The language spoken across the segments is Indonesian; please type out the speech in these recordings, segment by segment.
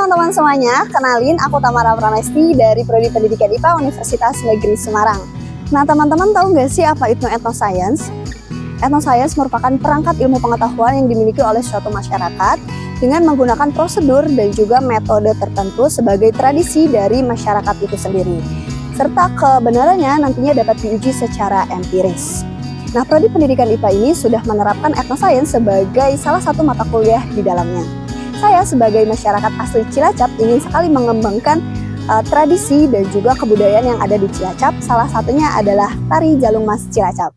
teman-teman semuanya, kenalin aku Tamara Pramesti dari Prodi Pendidikan IPA Universitas Negeri Semarang. Nah teman-teman tahu nggak sih apa itu etnoscience? Etnoscience merupakan perangkat ilmu pengetahuan yang dimiliki oleh suatu masyarakat dengan menggunakan prosedur dan juga metode tertentu sebagai tradisi dari masyarakat itu sendiri. Serta kebenarannya nantinya dapat diuji secara empiris. Nah, Prodi Pendidikan IPA ini sudah menerapkan etnoscience sebagai salah satu mata kuliah di dalamnya. Saya sebagai masyarakat asli Cilacap ingin sekali mengembangkan tradisi dan juga kebudayaan yang ada di Cilacap. Salah satunya adalah tari Jalung Mas Cilacap.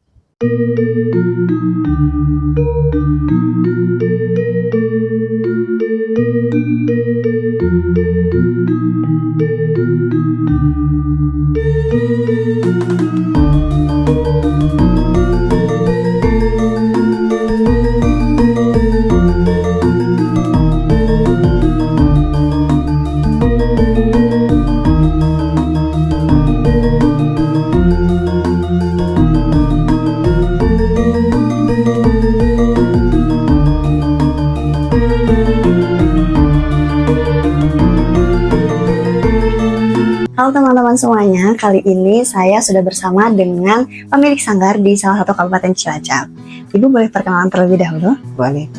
Halo teman-teman semuanya, kali ini saya sudah bersama dengan pemilik sanggar di salah satu kabupaten Cilacap. Ibu boleh perkenalan terlebih dahulu? Boleh.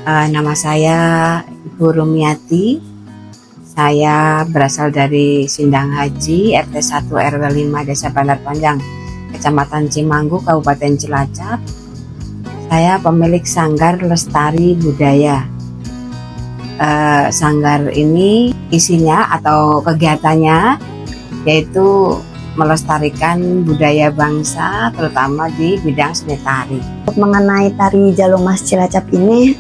Nama saya Ibu Rumiati. Saya berasal dari Sindang Haji, RT 1 RW 5 Desa Bandar Panjang, Kecamatan Cimanggu, Kabupaten Cilacap. Saya pemilik Sanggar Lestari Budaya. Sanggar ini isinya atau kegiatannya yaitu melestarikan budaya bangsa, terutama di bidang seni tari. Mengenai tari Jalung Mas Cilacap ini,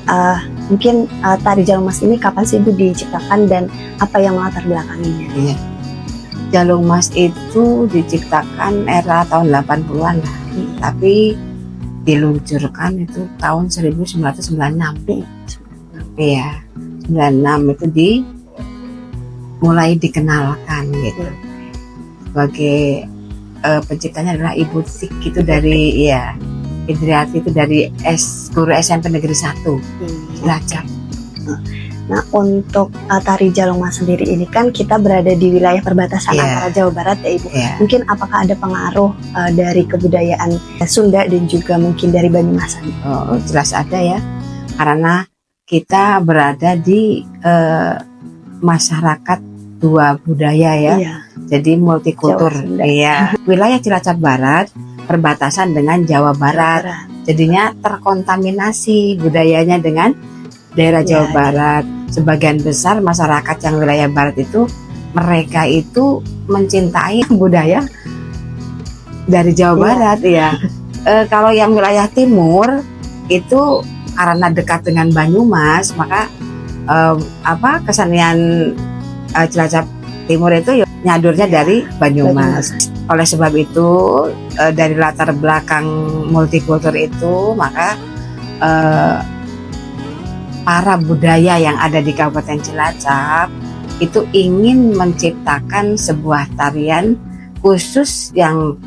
mungkin tari Jalung Mas ini kapan sih Ibu diciptakan dan apa yang melatar belakanginya? Iya. Jalung Mas itu diciptakan era tahun 80-an lah, tapi diluncurkan itu tahun 1996. Iya. 96 itu mulai dikenalkan gitu. Sebagai penciptanya adalah Ibu Tik itu dari Indriati itu dari guru SMP Negeri 1 Cilacap. Nah untuk tari Jalung Mas sendiri ini kan kita berada di wilayah perbatasan antara Jawa Barat ya Ibu. Mungkin apakah ada pengaruh dari kebudayaan Sunda dan juga mungkin dari Banyumasan? Oh, jelas ada ya, karena kita berada di masyarakat dua budaya ya, jadi multikultur. Wilayah Cilacap Barat perbatasan dengan Jawa Barat, jadinya terkontaminasi budayanya dengan daerah Jawa Barat. Sebagian besar masyarakat yang wilayah Barat itu mereka itu mencintai budaya dari Jawa Barat ya. Kalau yang wilayah Timur itu karena dekat dengan Banyumas, maka kesenian Cilacap Timur itu nyadurnya dari Banyumas. Oleh sebab itu dari latar belakang multikultur itu, maka para budaya yang ada di Kabupaten Cilacap itu ingin menciptakan sebuah tarian khusus yang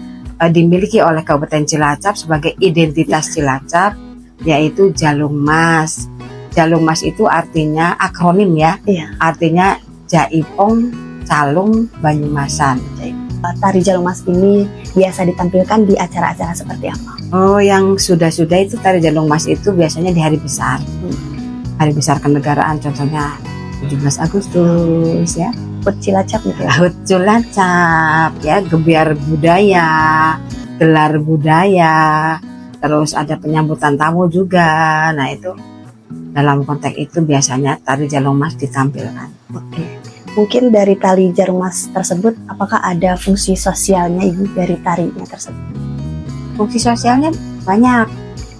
dimiliki oleh Kabupaten Cilacap sebagai identitas Cilacap, yaitu Jalung Mas. Jalung Mas itu artinya akronim ya, artinya Jaipong Calung Banyumasan. Tari Jalung Mas ini biasa ditampilkan di acara-acara seperti apa? Oh, yang sudah-sudah itu tari Jalung Mas itu biasanya di hari besar. Hari besar kenegaraan, contohnya 17 Agustus ya. HUT Cilacap gitu ya? HUT Cilacap ya, gebiar budaya, gelar budaya, terus ada penyambutan tamu juga. Nah itu dalam konteks itu biasanya tari Jalung Mas ditampilkan. Oke. Mungkin dari tari Jalung Mas tersebut apakah ada fungsi sosialnya Ibu dari tarinya tersebut? Fungsi sosialnya banyak.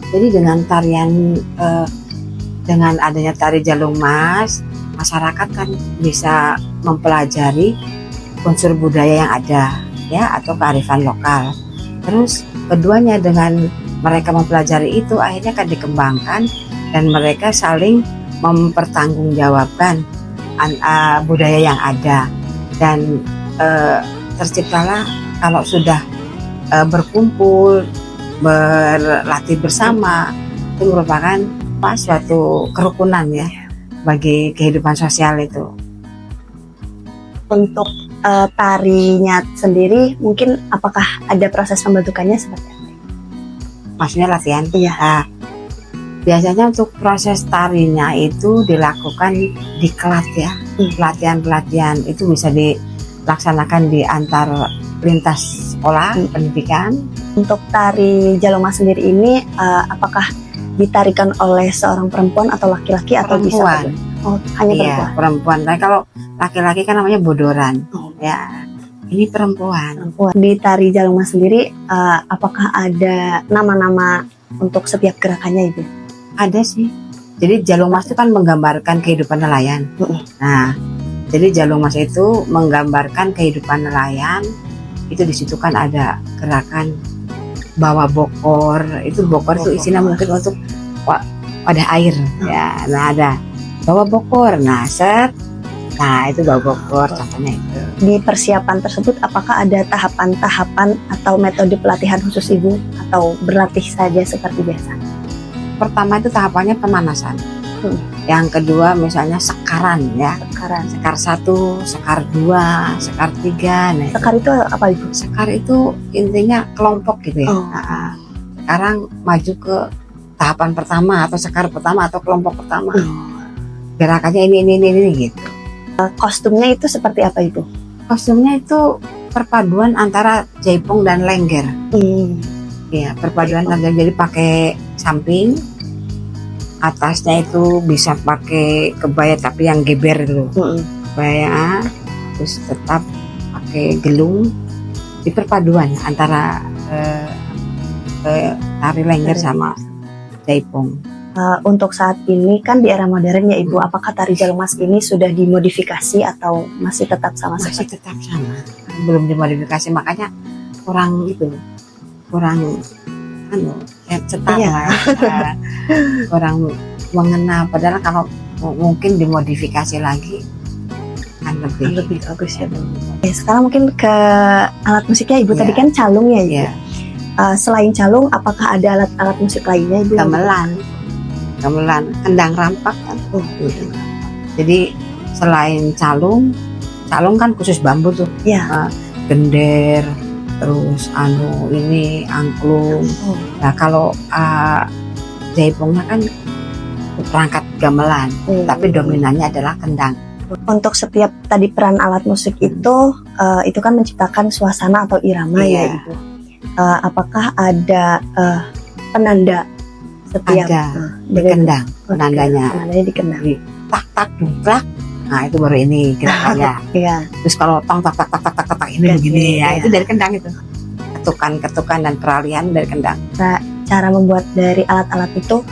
Jadi dengan tarian dengan adanya tari Jalung Mas, masyarakat kan bisa mempelajari unsur budaya yang ada ya, atau kearifan lokal. Terus keduanya dengan mereka mempelajari itu akhirnya akan dikembangkan dan mereka saling mempertanggungjawabkan budaya yang ada, dan terciptalah kalau sudah berkumpul berlatih bersama, itu merupakan suatu kerukunan ya bagi kehidupan sosial itu. Untuk tarinya sendiri, mungkin apakah ada proses pembentukannya seperti apa? Maksudnya latihan? Iya. Nah, biasanya untuk proses tarinya itu dilakukan di kelas ya. Pelatihan-pelatihan itu bisa dilaksanakan di antar lintas sekolah pendidikan. Untuk tari Jaloma sendiri ini, apakah ditarikan oleh seorang perempuan atau laki-laki atau bisa? Perempuan. Oh, hanya Iya, perempuan. perempuan. Tapi kalau laki-laki kan namanya bodoran. Oh. Ya, ini perempuan. Di tari Jaloma sendiri, apakah ada nama-nama untuk setiap gerakannya Ibu? Ada sih. Jadi Jalomas itu kan menggambarkan kehidupan nelayan. Nah, jadi Jalomas itu menggambarkan kehidupan nelayan. Itu di situ kan ada gerakan bawa bokor. Itu bokor itu isinya mungkin untuk wadah air. Ya, nah ada bawa bokor. Nah, set. Nah, itu bawa bokor contohnya itu. Di persiapan tersebut, apakah ada tahapan-tahapan atau metode pelatihan khusus Ibu? Atau berlatih saja seperti biasa? Pertama itu tahapannya pemanasan. Yang kedua misalnya sekaran ya. Sekar 1, sekar 2, sekar 3. Nah, Sekar itu apa Ibu? sekar itu intinya kelompok gitu ya. Oh. Nah, sekarang maju ke tahapan pertama atau sekar pertama atau kelompok pertama. Gerakannya ini gitu. Kostumnya itu seperti apa Ibu? Kostumnya itu perpaduan antara jaipong dan lengger. Ya, perpaduan antara, jadi pakai samping, atasnya itu bisa pakai kebaya tapi yang geber itu. Kebaya, terus tetap pakai gelung. Di perpaduan antara tari lengger sama jaipong. Untuk saat ini kan di era modern ya Ibu, apakah tari Jalomas ini sudah dimodifikasi atau masih tetap sama Masih seperti? tetap sama, belum dimodifikasi, makanya kurang cetar Iya. lah. Kurang mengena, padahal kalau mungkin dimodifikasi lagi kan lebih bagus ya Bu. Oke, sekarang mungkin ke alat musiknya Ibu. Iya. Tadi kan calung ya Ibu. ya. Selain calung, apakah ada alat-alat musik lainnya Ibu? Gamelan, kendang rampak kan. Jadi selain calung kan khusus bambu tuh. Iya. Gender, terus ini angklung. Nah, kalau jaipongnya kan perangkat gamelan, tapi dominannya adalah kendang. Untuk setiap tadi peran alat musik itu kan menciptakan suasana atau irama ya Iya. Ibu. Apakah ada penanda setiap Ada di kendang, penandanya. Penandanya di kendang. Tak tak dungklak. Nah, itu baru ini gerakannya. Iya. Terus kalau tong tak tak tak tak tak tak ini begini ya, Iya. itu dari kendang itu. Ketukan dan peralihan dari kendang. Cara membuat dari alat-alat itu,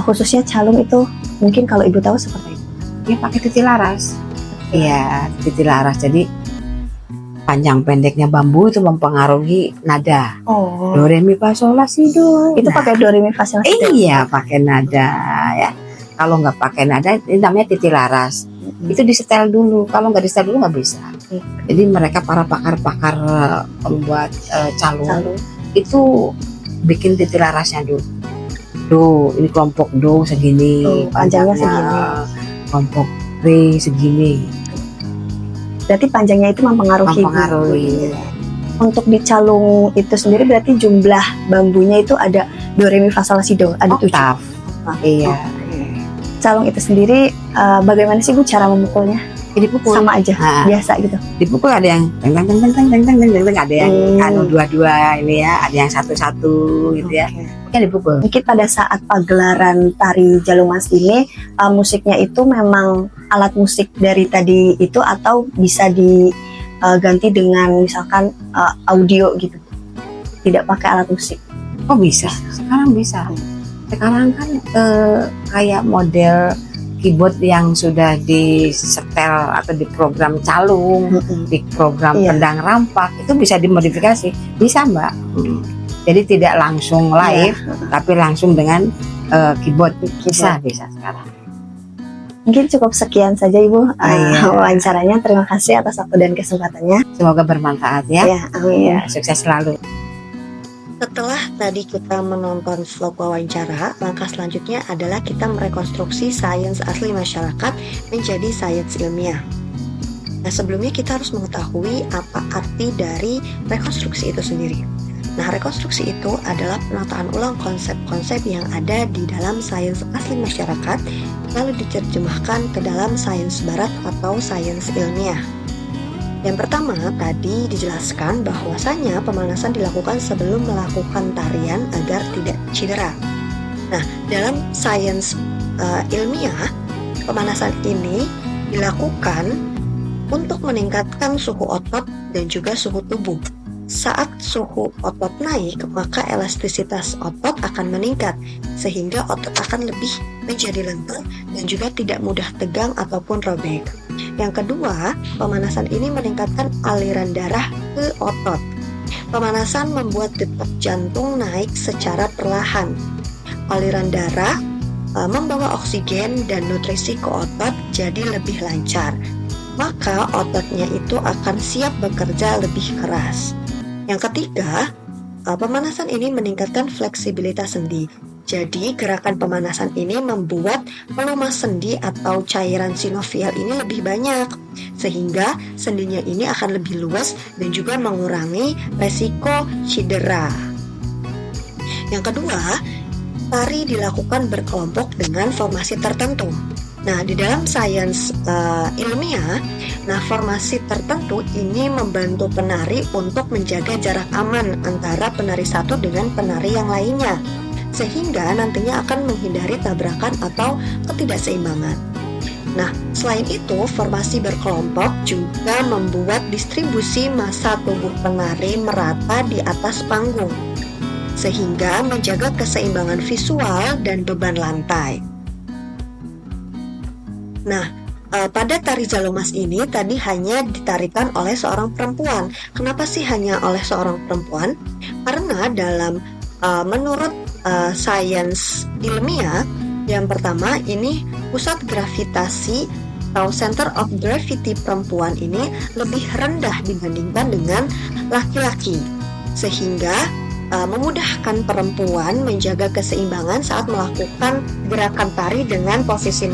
khususnya calung itu, mungkin kalau Ibu tahu seperti itu. Dia pakai titi laras. Iya, titi laras. Jadi panjang pendeknya bambu itu mempengaruhi nada. Oh. Do re mi fa sol la si do. Itu Nah, pakai do re mi fa sol la si do. iya, pakai nada ya. Kalau nggak pakai nada, ini namanya titi laras. Itu disetel dulu. Kalau nggak disetel dulu nggak bisa. Jadi mereka para pakar-pakar pembuat calung itu bikin titi larasnya dulu. Do, ini kelompok do segini, panjangnya segini. Kelompok re segini. Berarti panjangnya itu mempengaruhi. Mempengaruhi. Untuk di calung itu sendiri berarti jumlah bambunya itu ada do re mi fa sol la si do, ada 7. Oktav. Iya. Calung itu sendiri bagaimana sih Bu cara memukulnya? Jadi pukul. Sama aja, Nah, biasa gitu. dipukul ada yang teng teng teng teng teng teng teng teng teng, ada yang dua-dua ini ya, ada yang satu-satu gitu ya. Kan dipukul. Mungkin pada saat pagelaran tari Jalomas ini musiknya itu memang alat musik dari tadi itu atau bisa diganti dengan misalkan audio gitu, tidak pakai alat musik. Oh bisa, sekarang bisa. Sekarang kan kayak model keyboard yang sudah disetel atau di program calung, di program Iya. kendang rampak, itu bisa dimodifikasi, bisa Mbak. Jadi tidak langsung live, tapi langsung dengan keyboard. Bisa sekarang. Mungkin cukup sekian saja Ibu Iya. wawancaranya. Terima kasih atas waktu dan kesempatannya. Semoga bermanfaat ya. Ya, amin. Ya, sukses selalu. Setelah tadi kita menonton vlog wawancara, langkah selanjutnya adalah kita merekonstruksi sains asli masyarakat menjadi sains ilmiah. Nah, sebelumnya kita harus mengetahui apa arti dari rekonstruksi itu sendiri. Nah, rekonstruksi itu adalah penataan ulang konsep-konsep yang ada di dalam sains asli masyarakat, lalu diterjemahkan ke dalam sains barat atau sains ilmiah. Yang pertama, tadi dijelaskan bahwasanya pemanasan dilakukan sebelum melakukan tarian agar tidak cedera. Nah, dalam sains ilmiah, pemanasan ini dilakukan untuk meningkatkan suhu otot dan juga suhu tubuh. Saat suhu otot naik, maka elastisitas otot akan meningkat, sehingga otot akan lebih menjadi lentur dan juga tidak mudah tegang ataupun robek. Yang kedua, pemanasan ini meningkatkan aliran darah ke otot. Pemanasan membuat detak jantung naik secara perlahan. Aliran darah membawa oksigen dan nutrisi ke otot jadi lebih lancar. Maka ototnya itu akan siap bekerja lebih keras. Yang ketiga, pemanasan ini meningkatkan fleksibilitas sendi. Jadi, gerakan pemanasan ini membuat pelumas sendi atau cairan sinovial ini lebih banyak, sehingga sendinya ini akan lebih luas dan juga mengurangi resiko cedera. Yang kedua, tari dilakukan berkelompok dengan formasi tertentu. Nah, di dalam sains ilmiah, formasi tertentu ini membantu penari untuk menjaga jarak aman antara penari satu dengan penari yang lainnya, sehingga nantinya akan menghindari tabrakan atau ketidakseimbangan. Nah, selain itu, formasi berkelompok juga membuat distribusi massa tubuh penari merata di atas panggung, sehingga menjaga keseimbangan visual dan beban lantai. Nah, pada tari Jalomas ini tadi hanya ditarikan oleh seorang perempuan. Kenapa sih hanya oleh seorang perempuan? Karena dalam menurut sains ilmiah, yang pertama ini pusat gravitasi atau center of gravity perempuan ini lebih rendah dibandingkan dengan laki-laki, sehingga memudahkan perempuan menjaga keseimbangan saat melakukan gerakan tari dengan posisi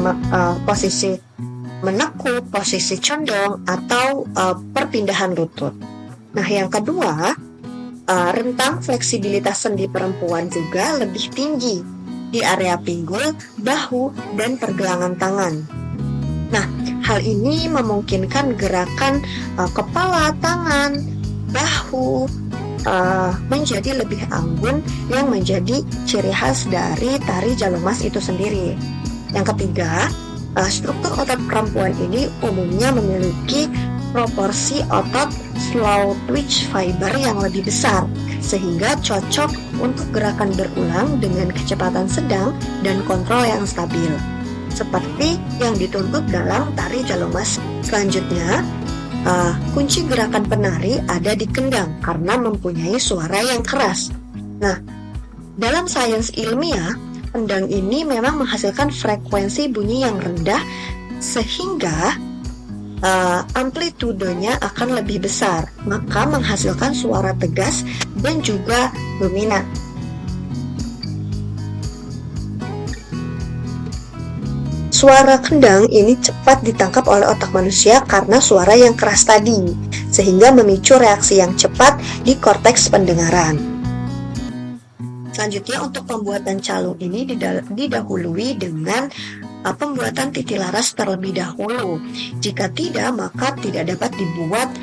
menekuk, posisi condong, atau perpindahan lutut. Nah, yang kedua, rentang fleksibilitas sendi perempuan juga lebih tinggi di area pinggul, bahu, dan pergelangan tangan. Nah, hal ini memungkinkan gerakan kepala, tangan, bahu menjadi lebih anggun yang menjadi ciri khas dari tari Jalomas itu sendiri. Yang ketiga, struktur otot perempuan ini umumnya memiliki proporsi otot slow twitch fiber yang lebih besar, sehingga cocok untuk gerakan berulang dengan kecepatan sedang dan kontrol yang stabil, seperti yang dituntut dalam tari Jalomas. Selanjutnya, kunci gerakan penari ada di kendang karena mempunyai suara yang keras. Nah, dalam sains ilmiah, kendang ini memang menghasilkan frekuensi bunyi yang rendah sehingga amplitudenya akan lebih besar, maka menghasilkan suara tegas dan juga dominan. Suara kendang ini cepat ditangkap oleh otak manusia karena suara yang keras tadi, sehingga memicu reaksi yang cepat di korteks pendengaran. Selanjutnya, untuk pembuatan calung ini didahului dengan pembuatan titilaras terlebih dahulu. Jika tidak, maka tidak dapat dibuat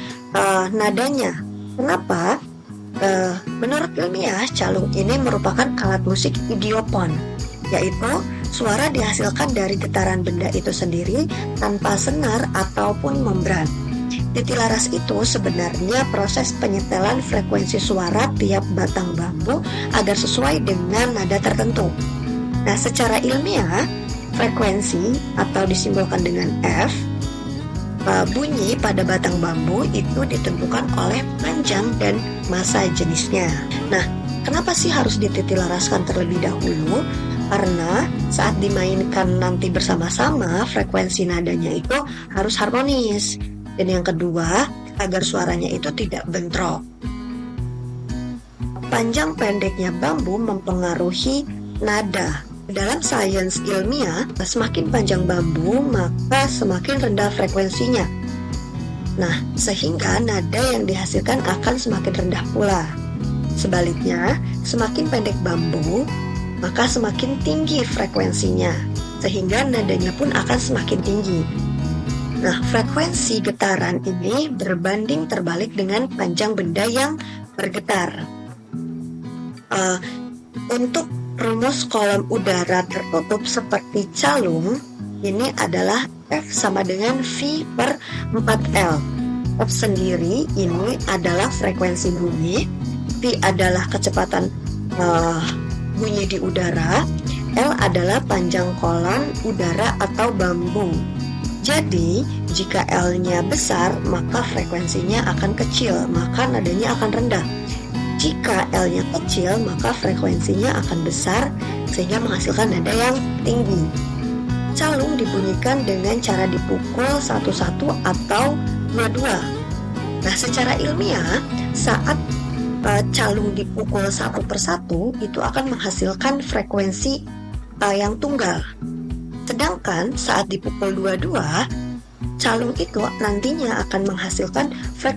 nadanya. Kenapa? Menurut ilmiah, calung ini merupakan alat musik idiopon, yaitu suara dihasilkan dari getaran benda itu sendiri tanpa senar ataupun membran. Titilaras itu sebenarnya proses penyetelan frekuensi suara tiap batang bambu agar sesuai dengan nada tertentu. Nah, secara ilmiah, frekuensi atau disimbolkan dengan F, bunyi pada batang bambu itu ditentukan oleh panjang dan massa jenisnya. Nah, kenapa sih harus dititilaraskan terlebih dahulu? Karena saat dimainkan nanti bersama-sama, frekuensi nadanya itu harus harmonis. Dan yang kedua, agar suaranya itu tidak bentrok. Panjang pendeknya bambu mempengaruhi nada. Dalam sains ilmiah, semakin panjang bambu, maka semakin rendah frekuensinya. Nah, sehingga nada yang dihasilkan akan semakin rendah pula. Sebaliknya, semakin pendek bambu, maka semakin tinggi frekuensinya, sehingga nadanya pun akan semakin tinggi. Nah, frekuensi getaran ini berbanding terbalik dengan panjang benda yang bergetar. Untuk rumus kolom udara tertutup seperti calung, ini adalah F sama dengan V per 4L. F sendiri ini adalah frekuensi bunyi, V adalah kecepatan bunyi di udara, L adalah panjang kolom udara atau bambu. Jadi, jika L-nya besar, maka frekuensinya akan kecil, maka nadanya akan rendah. Jika L-nya kecil, maka frekuensinya akan besar, sehingga menghasilkan nada yang tinggi. Calung dibunyikan dengan cara dipukul satu-satu atau dua-dua. Nah, secara ilmiah, saat calung dipukul satu persatu, itu akan menghasilkan frekuensi yang tunggal. Sedangkan saat dipukul dua-dua, calung itu nantinya akan menghasilkan dua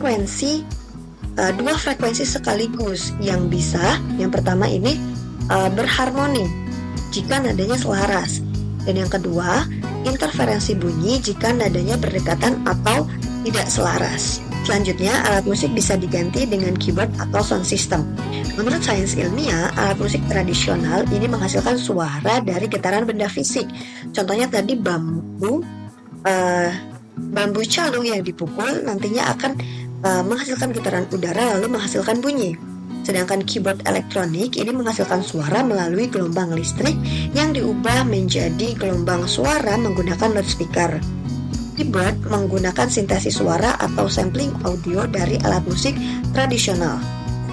frekuensi sekaligus yang bisa, yang pertama ini berharmoni jika nadanya selaras, dan yang kedua interferensi bunyi jika nadanya berdekatan atau tidak selaras. Selanjutnya, alat musik bisa diganti dengan keyboard atau sound system. Menurut sains ilmiah, alat musik tradisional ini menghasilkan suara dari getaran benda fisik. Contohnya tadi bambu calung yang dipukul nantinya akan menghasilkan getaran udara lalu menghasilkan bunyi. Sedangkan keyboard elektronik ini menghasilkan suara melalui gelombang listrik yang diubah menjadi gelombang suara menggunakan loudspeaker. Keyboard menggunakan sintesis suara atau sampling audio dari alat musik tradisional.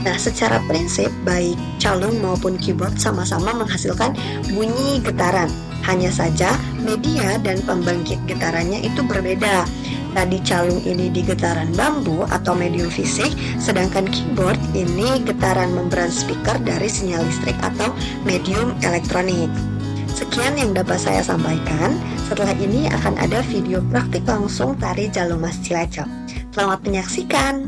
Nah, secara prinsip baik calung maupun keyboard sama-sama menghasilkan bunyi getaran. Hanya saja media dan pembangkit getarannya itu berbeda. Tadi calung ini di getaran bambu atau medium fisik, sedangkan keyboard ini getaran membran speaker dari sinyal listrik atau medium elektronik. Sekian yang dapat saya sampaikan. Setelah ini akan ada video praktik langsung tari Jalung Mas Cilacap. Selamat menyaksikan.